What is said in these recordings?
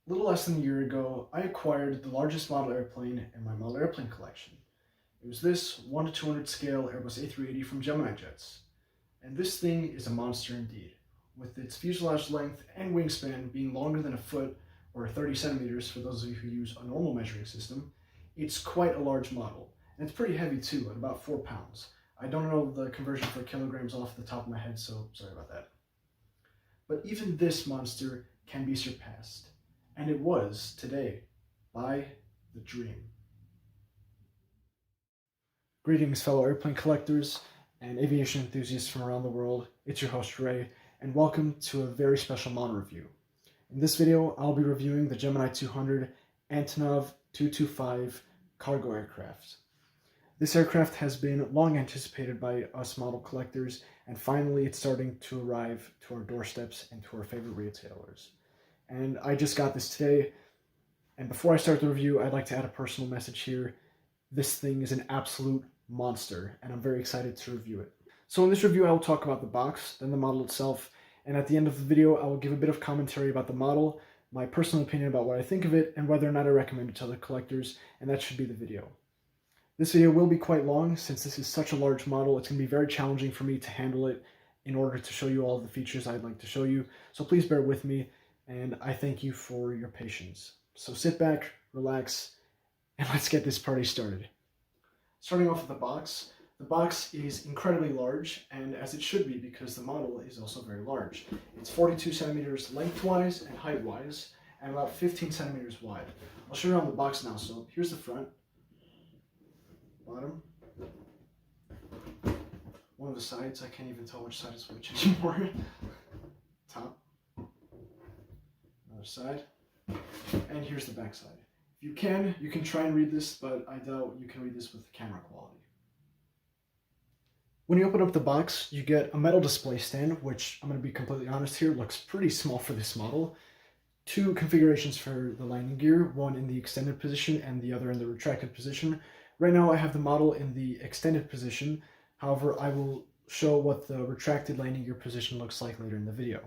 A little less than a year ago, I acquired the largest model airplane in my model airplane collection. It was this 1 to 200 scale Airbus A380 from Gemini jets. And this thing is a monster indeed, with its fuselage length and wingspan being longer than a foot, or 30 centimeters for those of you who use a normal measuring system. It's quite a large model, and it's pretty heavy too, at about 4 pounds. I don't know the conversion for kilograms off the top of my head, so sorry about that. But even this monster can be surpassed. And it was, today, by the Dream. Greetings, fellow airplane collectors and aviation enthusiasts from around the world. It's your host, Ray, and welcome to a very special model review. In this video, I'll be reviewing the Gemini 200 Antonov 225 cargo aircraft. This aircraft has been long anticipated by us model collectors, and finally it's starting to arrive to our doorsteps and to our favorite retailers. And I just got this today, and before I start the review, I'd like to add a personal message here. This thing is an absolute monster, and I'm very excited to review it. So in this review, I will talk about the box, then the model itself, and at the end of the video, I will give a bit of commentary about the model, my personal opinion about what I think of it, and whether or not I recommend it to other collectors, and that should be the video. This video will be quite long, since this is such a large model. It's going to be very challenging for me to handle it in order to show you all of the features I'd like to show you, so please bear with me, and I thank you for your patience. So sit back, relax, and let's get this party started. Starting off with the box is incredibly large, and as it should be because the model is also very large. It's 42 centimeters lengthwise and height-wise, and about 15 centimeters wide. I'll show you around the box now. So here's the front, bottom, one of the sides. I can't even tell which side is which anymore. Top, another side, and here's the back side. If you can try and read this, but I doubt you can read this with the camera quality. When you open up the box, you get a metal display stand, which I'm going to be completely honest here, looks pretty small for this model. Two configurations for the landing gear, one in the extended position and the other in the retracted position. Right now I have the model in the extended position, however I will show what the retracted landing gear position looks like later in the video.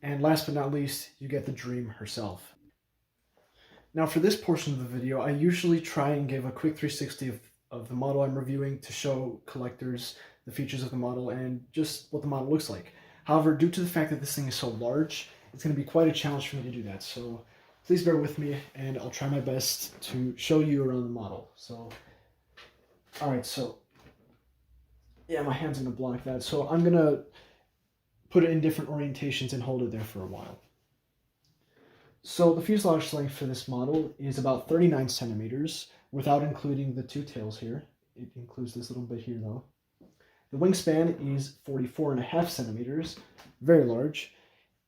And last but not least, you get the Dream herself. Now for this portion of the video, I usually try and give a quick 360 of the model I'm reviewing to show collectors the features of the model and just what the model looks like. However, due to the fact that this thing is so large, it's going to be quite a challenge for me to do that. So please bear with me and I'll try my best to show you around the model. So, alright, so, yeah, my hand's going to block that. So I'm going to put it in different orientations and hold it there for a while. So the fuselage length for this model is about 39 centimeters, without including the two tails here. It includes this little bit here though. The wingspan is 44.5 centimeters, very large,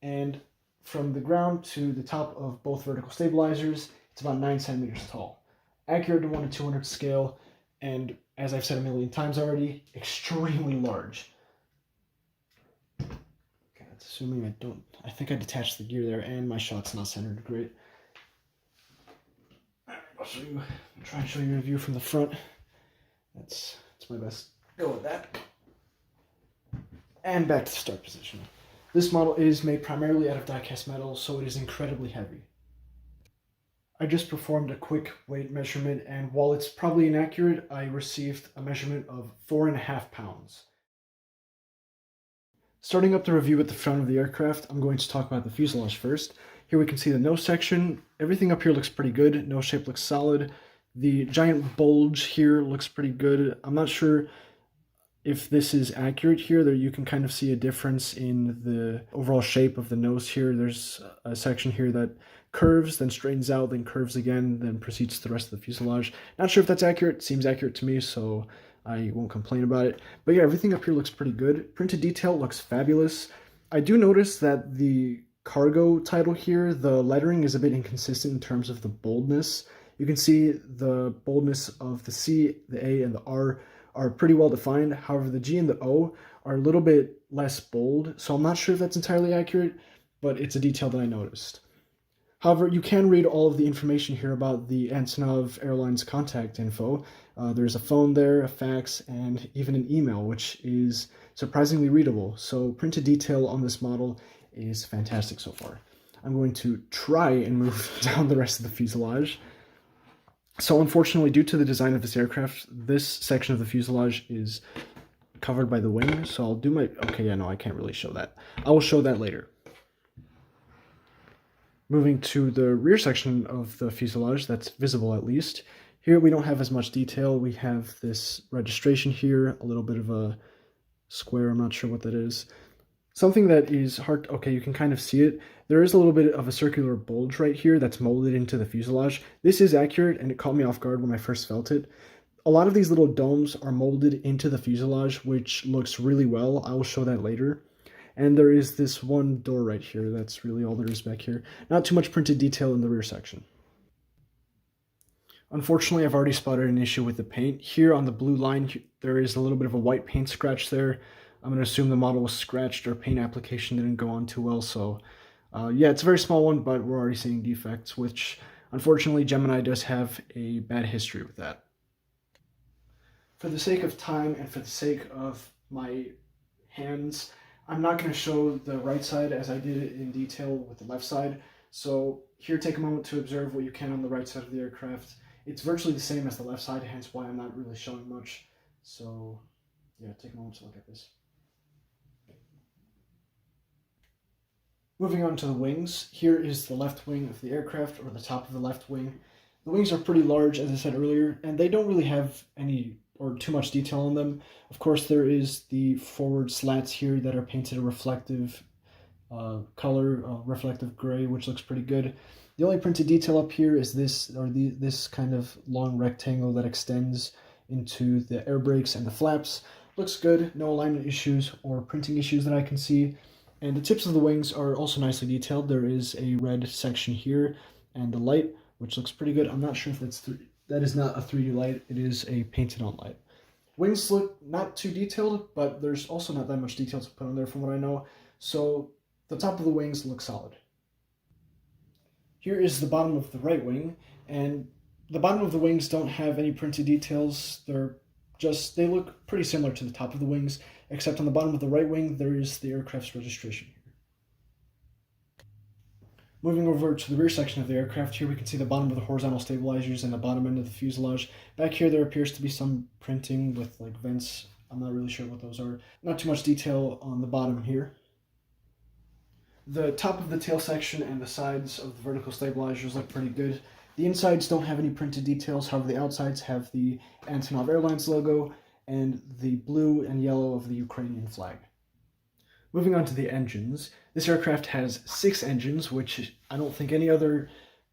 and from the ground to the top of both vertical stabilizers, it's about 9 centimeters tall. Accurate to 1 to 200 scale, and as I've said a million times already, extremely large. Okay, that's assuming I think I detached the gear there, and my shot's not centered great. I'll try and show you a view from the front. That's my best go with that. And back to the start position. This model is made primarily out of die-cast metal, so it is incredibly heavy. I just performed a quick weight measurement, and while it's probably inaccurate, I received a measurement of 4.5 pounds. Starting up the review at the front of the aircraft, I'm going to talk about the fuselage first. Here we can see the nose section. Everything up here looks pretty good. Nose shape looks solid. The giant bulge here looks pretty good. I'm not sure if this is accurate here. There you can kind of see a difference in the overall shape of the nose here. There's a section here that curves, then straightens out, then curves again, then proceeds to the rest of the fuselage. Not sure if that's accurate. Seems accurate to me, so I won't complain about it. But yeah, everything up here looks pretty good. Printed detail looks fabulous. I do notice that the cargo title here, the lettering is a bit inconsistent in terms of the boldness. You can see the boldness of the C, the A, and the R are pretty well defined. However, the G and the O are a little bit less bold, so I'm not sure if that's entirely accurate, but it's a detail that I noticed. However, you can read all of the information here about the Antonov Airlines contact info. There's a phone there, a fax, and even an email, which is surprisingly readable. So printed detail on this model is fantastic so far. I'm going to try and move down the rest of the fuselage. So unfortunately, due to the design of this aircraft, this section of the fuselage is covered by the wing. So I'll do my, okay, yeah, no, I can't really show that. I will show that later. Moving to the rear section of the fuselage, that's visible at least. Here we don't have as much detail. We have this registration here, a little bit of a square, I'm not sure what that is. Something that is hard, okay, you can kind of see it. There is a little bit of a circular bulge right here that's molded into the fuselage. This is accurate, and it caught me off guard when I first felt it. A lot of these little domes are molded into the fuselage, which looks really well. I will show that later. And there is this one door right here. That's really all there is back here. Not too much printed detail in the rear section. Unfortunately, I've already spotted an issue with the paint. Here on the blue line, there is a little bit of a white paint scratch there. I'm going to assume the model was scratched or paint application didn't go on too well. So yeah, it's a very small one, but we're already seeing defects, which unfortunately Gemini does have a bad history with that. For the sake of time and for the sake of my hands, I'm not going to show the right side as I did it in detail with the left side. So here, take a moment to observe what you can on the right side of the aircraft. It's virtually the same as the left side, hence why I'm not really showing much. So yeah, take a moment to look at this. Moving on to the wings, here is the left wing of the aircraft, or the top of the left wing. The wings are pretty large, as I said earlier, and they don't really have any or too much detail on them. Of course, there is the forward slats here that are painted a reflective color, reflective gray, which looks pretty good. The only printed detail up here is this, or this kind of long rectangle that extends into the air brakes and the flaps. Looks good, no alignment issues or printing issues that I can see. And the tips of the wings are also nicely detailed. There is a red section here and a light, which looks pretty good. I'm not sure if that is not a 3D light. It is a painted on light. Wings look not too detailed, but there's also not that much detail to put on there from what I know. So the top of the wings look solid. Here is the bottom of the right wing, and the bottom of the wings don't have any printed details. They look pretty similar to the top of the wings, except on the bottom of the right wing, there is the aircraft's registration here. Moving over to the rear section of the aircraft, here we can see the bottom of the horizontal stabilizers and the bottom end of the fuselage. Back here, there appears to be some printing with like vents. I'm not really sure what those are. Not too much detail on the bottom here. The top of the tail section and the sides of the vertical stabilizers look pretty good. The insides don't have any printed details, however the outsides have the Antonov Airlines logo and the blue and yellow of the Ukrainian flag. Moving on to the engines, this aircraft has 6 engines, which I don't think any other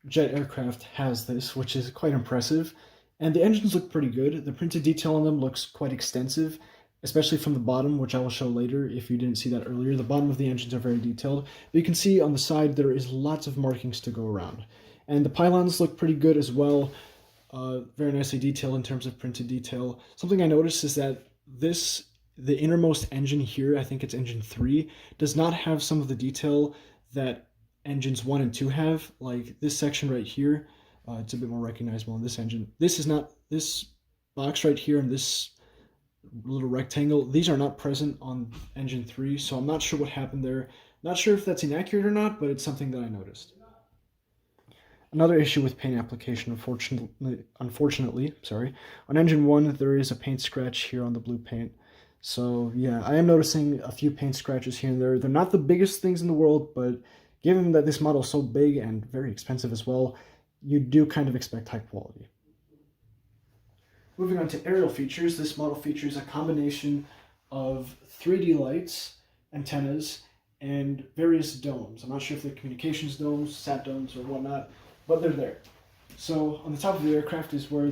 jet aircraft has this, which is quite impressive. And the engines look pretty good. The printed detail on them looks quite extensive, especially from the bottom, which I will show later if you didn't see that earlier. The bottom of the engines are very detailed. But you can see on the side there is lots of markings to go around. And the pylons look pretty good as well. Very nicely detailed in terms of printed detail. Something I noticed is that the innermost engine here, I think it's engine 3, does not have some of the detail that engines 1 and 2 have. Like this section right here, it's a bit more recognizable in this engine. This box right here and this little rectangle, these are not present on engine 3, so I'm not sure what happened there. Not sure if that's inaccurate or not, but it's something that I noticed. Another issue with paint application, unfortunately, on engine 1 there is a paint scratch here on the blue paint. So yeah, I am noticing a few paint scratches here and there. They're not the biggest things in the world, but given that this model is so big and very expensive as well, you do kind of expect high quality. Moving on to aerial features, this model features a combination of 3D lights, antennas, and various domes. I'm not sure if they're communications domes, sat domes, or whatnot, but they're there. So on the top of the aircraft is where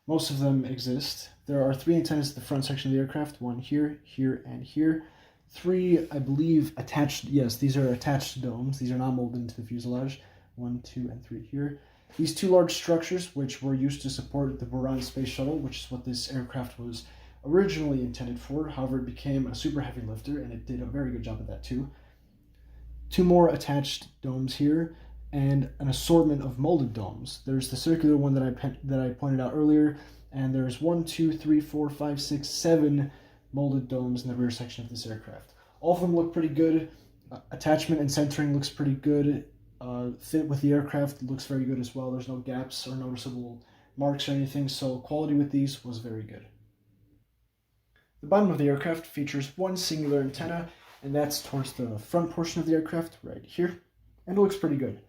most of them exist. There are 3 antennas at the front section of the aircraft, 1 here, here, and here. 3, I believe, attached, yes, these are attached domes. These are not molded into the fuselage. 1, 2, and 3 here. These 2 large structures, which were used to support the Buran space shuttle, which is what this aircraft was originally intended for. However, it became a super heavy lifter, and it did a very good job at that too. 2 more attached domes here, and an assortment of molded domes. There's the circular one that I pointed out earlier, and there's 1, 2, 3, 4, 5, 6, 7 molded domes in the rear section of this aircraft. All of them look pretty good. Attachment and centering looks pretty good. Fit with the aircraft looks very good as well. There's no gaps or noticeable marks or anything, so quality with these was very good. The bottom of the aircraft features one singular antenna, and that's towards the front portion of the aircraft right here, and it looks pretty good.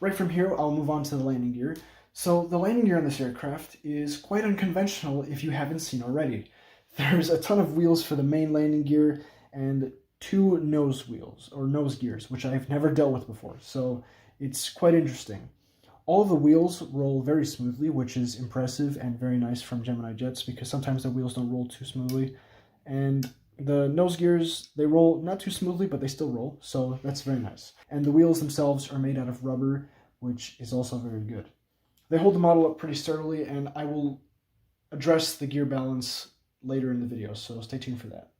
Right from here, I'll move on to the landing gear. So the landing gear on this aircraft is quite unconventional if you haven't seen already. There's a ton of wheels for the main landing gear and two nose wheels, or nose gears, which I've never dealt with before, so it's quite interesting. All of the wheels roll very smoothly, which is impressive and very nice from Gemini jets, because sometimes the wheels don't roll too smoothly. And the nose gears, they roll not too smoothly, but they still roll, so that's very nice. And the wheels themselves are made out of rubber, which is also very good. They hold the model up pretty sturdily, and I will address the gear balance later in the video, so stay tuned for that.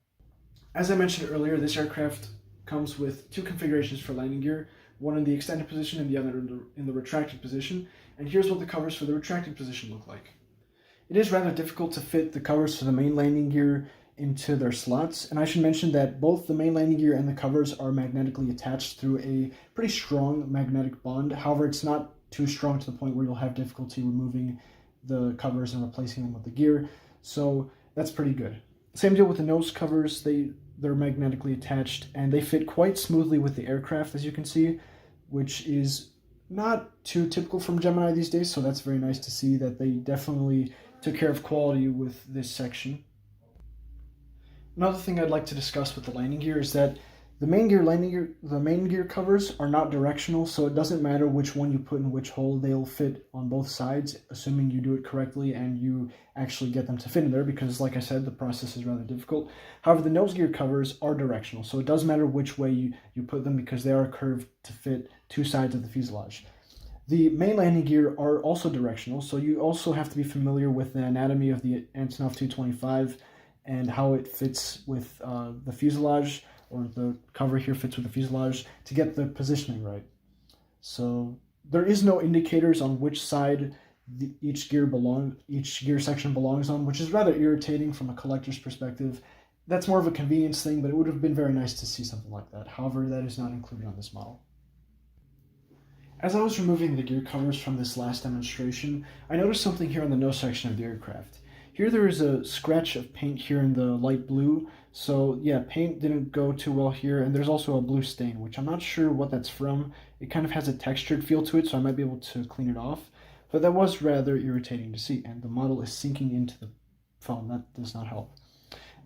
As I mentioned earlier, this aircraft comes with two configurations for landing gear, one in the extended position and the other in the retracted position, and here's what the covers for the retracted position look like. It is rather difficult to fit the covers for the main landing gear into their slots, and I should mention that both the main landing gear and the covers are magnetically attached through a pretty strong magnetic bond. However, it's not too strong to the point where you'll have difficulty removing the covers and replacing them with the gear, so that's pretty good. Same deal with the nose covers. They're magnetically attached, and they fit quite smoothly with the aircraft, as you can see, which is not too typical from Gemini these days, so that's very nice to see that they definitely took care of quality with this section. Another thing I'd like to discuss with the landing gear is that the main gear covers are not directional, so it doesn't matter which one you put in which hole, they'll fit on both sides, assuming you do it correctly and you actually get them to fit in there, because like I said, the process is rather difficult. However, the nose gear covers are directional, so it does matter which way you put them, because they are curved to fit two sides of the fuselage. The main landing gear are also directional, so you also have to be familiar with the anatomy of the Antonov 225 and how it fits with the fuselage, or the cover here fits with the fuselage, to get the positioning right. So there is no indicators on which side each gear section belongs on, which is rather irritating from a collector's perspective. That's more of a convenience thing, but it would have been very nice to see something like that. However, that is not included on this model. As I was removing the gear covers from this last demonstration, I noticed something here on the nose section of the aircraft. Here there is a scratch of paint here in the light blue, so yeah, paint didn't go too well here, and there's also a blue stain, which I'm not sure what that's from. It kind of has a textured feel to it, so I might be able to clean it off, but that was rather irritating to see, and the model is sinking into the phone. That does not help.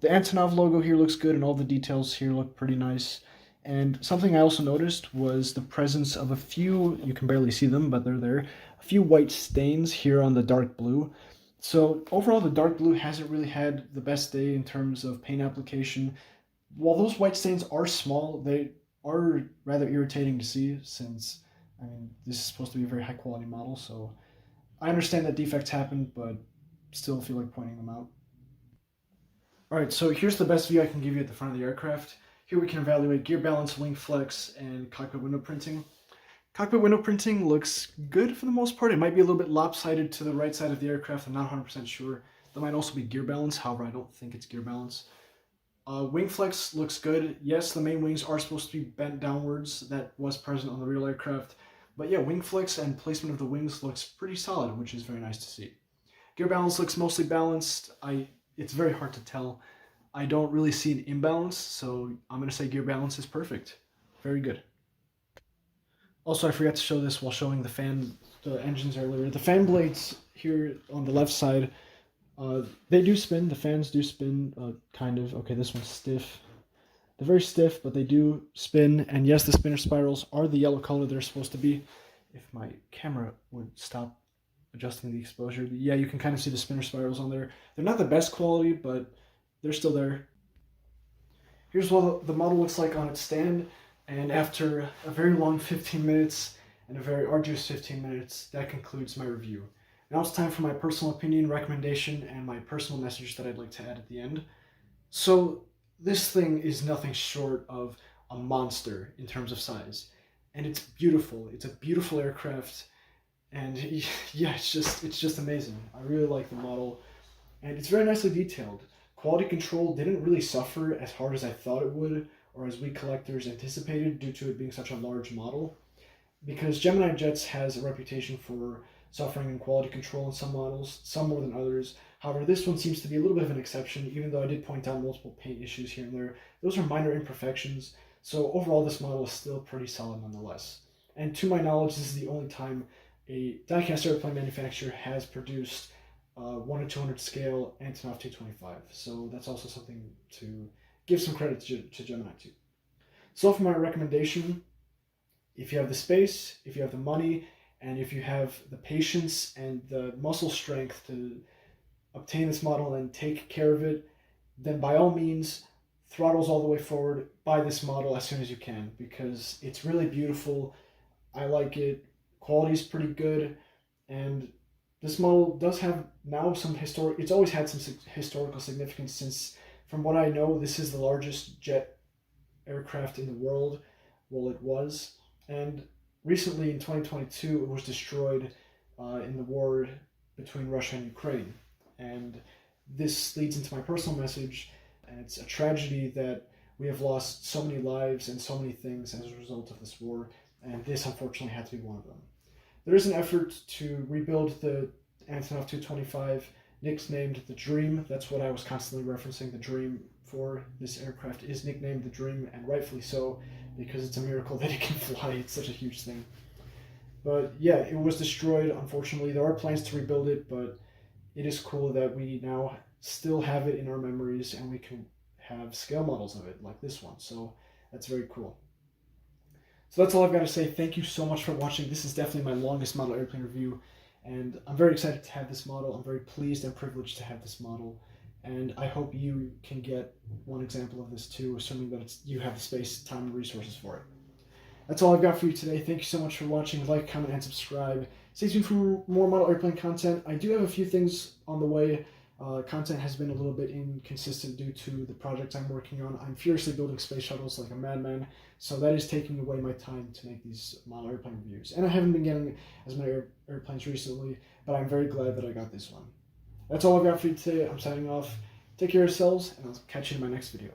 The Antonov logo here looks good, and all the details here look pretty nice. And something I also noticed was the presence of a few, you can barely see them, but they're there, a few white stains here on the dark blue. So overall, the dark blue hasn't really had the best day in terms of paint application. While those white stains are small, they are rather irritating to see, since, I mean, this is supposed to be a very high quality model, so I understand that defects happen, but still feel like pointing them out. Alright, so here's the best view I can give you at the front of the aircraft. Here we can evaluate gear balance, wing flex, and cockpit window printing. Cockpit window printing looks good for the most part. It might be a little bit lopsided to the right side of the aircraft. I'm not 100% sure. That might also be gear balance. However, I don't think it's gear balance. Wing flex looks good. Yes, the main wings are supposed to be bent downwards. That was present on the real aircraft. But yeah, wing flex and placement of the wings looks pretty solid, which is very nice to see. Gear balance looks mostly balanced. It's very hard to tell. I don't really see an imbalance, so I'm going to say gear balance is perfect. Very good. Also, I forgot to show this while showing the engines earlier. The fan blades here on the left side, they do spin. The fans do spin, kind of. Okay, this one's stiff. They're very stiff, but they do spin. And yes, the spinner spirals are the yellow color they're supposed to be. If my camera would stop adjusting the exposure. Yeah, you can kind of see the spinner spirals on there. They're not the best quality, but they're still there. Here's what the model looks like on its stand, and after a very long 15 minutes and a very arduous 15 minutes, that concludes my review. Now it's time for my personal opinion, recommendation, and my personal message that I'd like to add at the end. So this thing is nothing short of a monster in terms of size, and it's beautiful. It's a beautiful aircraft, and yeah, it's just amazing. I really like the model, and it's very nicely detailed. Quality control didn't really suffer as hard as I thought it would, or as we collectors anticipated due to it being such a large model. Because Gemini Jets has a reputation for suffering in quality control in some models, some more than others. However, this one seems to be a little bit of an exception, even though I did point out multiple paint issues here and there. Those are minor imperfections, so overall this model is still pretty solid nonetheless. And to my knowledge, this is the only time a diecast airplane manufacturer has produced 1:200 scale Antonov 225. So that's also something to give some credit to Gemini too. So for my recommendation, if you have the space, if you have the money, and if you have the patience and the muscle strength to obtain this model and take care of it, then by all means, throttles all the way forward, buy this model as soon as you can, because it's really beautiful. I like it. Quality's pretty good, and this model does have now some historic. It's always had some historical significance, since, from what I know, this is the largest jet aircraft in the world. Well, it was, and recently in 2022, it was destroyed in the war between Russia and Ukraine. And this leads into my personal message, and it's a tragedy that we have lost so many lives and so many things as a result of this war, and this unfortunately had to be one of them. There is an effort to rebuild the Antonov 225, nicknamed the Dream. That's what I was constantly referencing. The Dream for this aircraft is nicknamed the Dream, and rightfully so, because it's a miracle that it can fly. It's such a huge thing. But yeah, it was destroyed, unfortunately. There are plans to rebuild it, but it is cool that we now still have it in our memories, and we can have scale models of it, like this one. So that's very cool. So that's all I've got to say. Thank you so much for watching. This is definitely my longest model airplane review, and I'm very excited to have this model. I'm very pleased and privileged to have this model, and I hope you can get one example of this too, assuming that you have the space, time, and resources for it. That's all I've got for you today. Thank you so much for watching. Like, comment, and subscribe. Stay tuned for more model airplane content. I do have a few things on the way. Content has been a little bit inconsistent due to the projects I'm working on. I'm furiously building space shuttles like a madman, so that is taking away my time to make these model airplane reviews. And I haven't been getting as many airplanes recently, but I'm very glad that I got this one. That's all I've got for you today. I'm signing off. Take care of yourselves, and I'll catch you in my next video.